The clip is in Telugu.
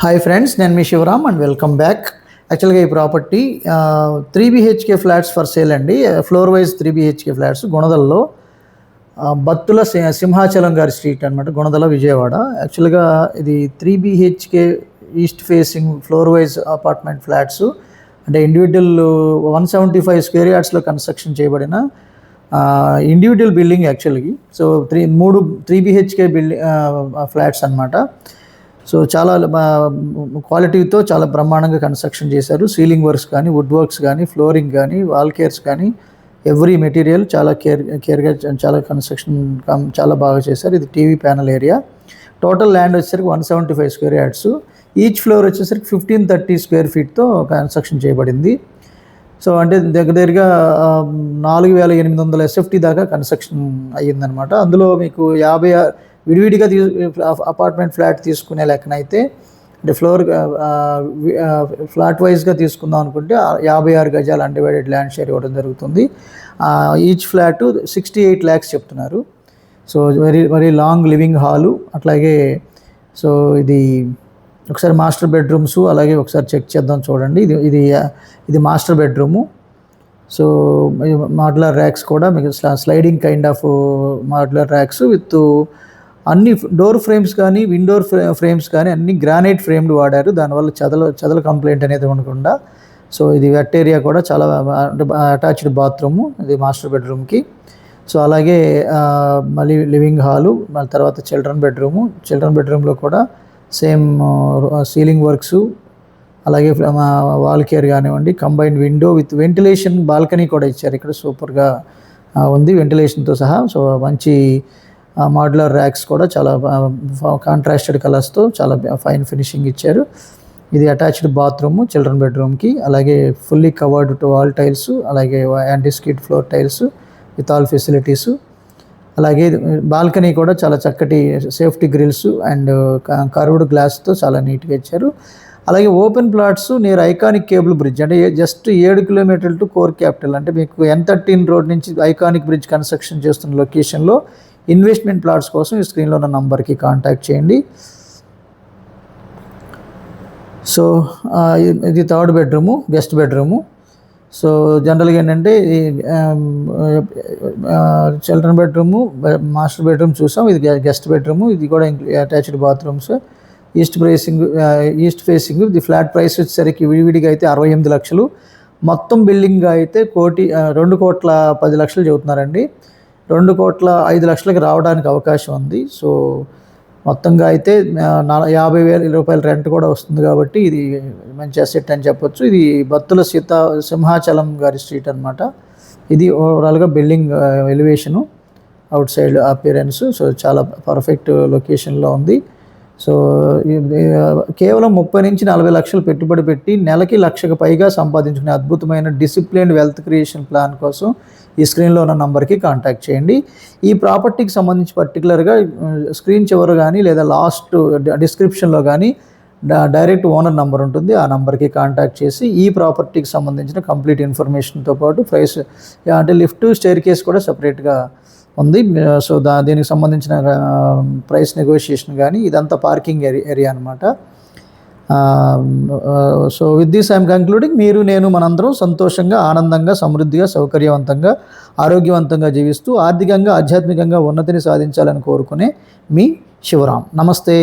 హాయ్ ఫ్రెండ్స్, నేను మీ శివరామ్ అండ్ వెల్కమ్ బ్యాక్. యాక్చువల్గా ఈ property 3 BHK flats for sale అండి. ఫ్లోర్ వైజ్ 3 BHK ఫ్లాట్స్ గుణదల్లో, బత్తుల సింహాచలం గారి స్ట్రీట్ అనమాట, గుణదల విజయవాడ. యాక్చువల్గా ఇది 3 BHK east facing floor wise apartment flats, అంటే ఇండివిజువల్ 175 స్క్వేర్ యార్డ్స్లో కన్స్ట్రక్షన్ చేయబడిన ఇండివిజువల్ బిల్డింగ్ యాక్చువల్గా. సో 3 BHK బిల్డింగ్ ఫ్లాట్స్ అనమాట. సో చాలా క్వాలిటీతో చాలా బ్రహ్మాండంగా కన్స్ట్రక్షన్ చేశారు. సీలింగ్ వర్క్స్ కానీ, వుడ్ వర్క్స్ కానీ, ఫ్లోరింగ్ కానీ, వాల్ కేర్స్ కానీ, ఎవ్రీ మెటీరియల్ చాలా కేర్గా చాలా కన్స్ట్రక్షన్ చాలా బాగా చేశారు. ఇది TV panel area. Total land వచ్చేసరికి 175 స్క్వేర్ యార్డ్స్. ఈచ్ ఫ్లోర్ వచ్చేసరికి 1530 స్క్వేర్ ఫీట్తో కన్స్ట్రక్షన్ చేయబడింది. సో అంటే దగ్గరగా 4800 SFT దాకా కన్స్ట్రక్షన్ అయ్యిందనమాట. అందులో మీకు 50 విడివిడిగా అపార్ట్మెంట్ ఫ్లాట్ తీసుకునే లెక్కనైతే, అంటే ఫ్లాట్ వైజ్గా తీసుకుందాం అనుకుంటే 56 గజాలు అన్డివైడెడ్ ల్యాండ్ షేర్ ఇవ్వడం జరుగుతుంది. ఈచ్ ఫ్లాట్ 68 lakhs చెప్తున్నారు. So very long living hall. అట్లాగే సో ఒకసారి మాస్టర్ బెడ్రూమ్స్ అలాగే ఒకసారి చెక్ చేద్దాం, చూడండి. ఇది master bedroom. So modular racks కూడా మీకు sliding kind of modular racks with అన్ని డోర్ ఫ్రేమ్స్ కానీ, విండో ఫ్రేమ్స్ కానీ అన్ని గ్రానైట్ ఫ్రేమ్డ్ వాడారు. దానివల్ల చదల కంప్లైంట్ అనేది ఉండకుండా. సో ఇది వెట్ ఏరియా కూడా చాలా అటాచ్డ్ బాత్రూము ఇది మాస్టర్ బెడ్రూమ్కి. సో అలాగే మళ్ళీ లివింగ్ హాలు, మళ్ళీ తర్వాత చిల్డ్రన్ బెడ్రూమ్లో కూడా సేమ్ సీలింగ్ వర్క్స్, అలాగే వాల్ కేర్ కానివ్వండి, combined window with ventilation balcony కూడా ఇచ్చారు. ఇక్కడ సూపర్గా ఉంది వెంటిలేషన్తో సహా. సో మంచి మాడ్యులర్ ర్యాక్స్ కూడా చాలా కాంట్రాస్టెడ్ కలర్స్తో చాలా ఫైన్ ఫినిషింగ్ ఇచ్చారు. ఇది అటాచ్డ్ బాత్రూము చిల్డ్రన్ బెడ్రూమ్కి. అలాగే fully covered to all tiles, అలాగే anti skid floor tiles with all facilities. అలాగే బాల్కనీ కూడా చాలా చక్కటి సేఫ్టీ గ్రిల్స్ అండ్ కర్వ్డ్ గ్లాస్తో చాలా నీట్గా ఇచ్చారు. అలాగే open plots near iconic cable bridge, అంటే జస్ట్ 7 కిలోమీటర్లు టు కోర్ క్యాపిటల్. అంటే మీకు N13 రోడ్ నుంచి ఐకానిక్ బ్రిడ్జ్ కన్స్ట్రక్షన్ చేస్తున్న లొకేషన్లో ఇన్వెస్ట్మెంట్ ప్లాట్స్ కోసం ఈ స్క్రీన్లో ఉన్న నంబర్కి కాంటాక్ట్ చేయండి. సో ఇది third bedroom, guest bedroom. So జనరల్గా ఏంటంటే చిల్డ్రన్ బెడ్రూము, మాస్టర్ బెడ్రూమ్ చూసాం. ఇది గెస్ట్ బెడ్రూము. ఇది కూడా అటాచ్డ్ బాత్రూమ్స్. East facing. ఇది ఫ్లాట్ ప్రైస్ వచ్చేసరికి విడివిడిగా అయితే 68 లక్షలు, మొత్తం బిల్డింగ్ అయితే 2,10,00,000 చెబుతున్నారండి. 2,05,00,000కి రావడానికి అవకాశం ఉంది. సో మొత్తంగా అయితే 50,000 రూపాయల రెంట్ కూడా వస్తుంది కాబట్టి ఇది మంచి అసెట్ అని చెప్పొచ్చు. ఇది బత్తుల సింహాచలం గారి స్ట్రీట్ అనమాట. ఇది ఓవరాల్గా building elevation, out side appearance. So చాలా పర్ఫెక్ట్ లొకేషన్లో ఉంది. సో కేవలం 30 నుంచి 40 లక్షలు పెట్టుబడి పెట్టి నెలకి 1,00,000కి పైగా సంపాదించుకునే అద్భుతమైన డిసిప్లిన్డ్ వెల్త్ క్రియేషన్ ప్లాన్ కోసం ఈ స్క్రీన్లో ఉన్న నంబర్కి కాంటాక్ట్ చేయండి. ఈ ప్రాపర్టీకి సంబంధించి పర్టికులర్గా స్క్రీన్ చివర కానీ లేదా లాస్ట్ డిస్క్రిప్షన్లో కానీ డైరెక్ట్ ఓనర్ నంబర్ ఉంటుంది. ఆ నంబర్కి కాంటాక్ట్ చేసి ఈ ప్రాపర్టీకి సంబంధించిన కంప్లీట్ ఇన్ఫర్మేషన్తో పాటు ప్రైస్, అంటే లిఫ్ట్, స్టైర్ కేస్ కూడా సపరేట్గా ఉంది. సో దీనికి సంబంధించిన ప్రైస్ నెగోషియేషన్ కానీ, ఇదంతా పార్కింగ్ ఏరియా అనమాట. So with this I'm concluding. మీరు, నేను, మనందరం సంతోషంగా, ఆనందంగా, సమృద్ధిగా, సౌకర్యవంతంగా, ఆరోగ్యవంతంగా జీవిస్తూ ఆర్థికంగా, ఆధ్యాత్మికంగా ఉన్నతిని సాధించాలని కోరుకునే మీ శివరామ్. నమస్తే.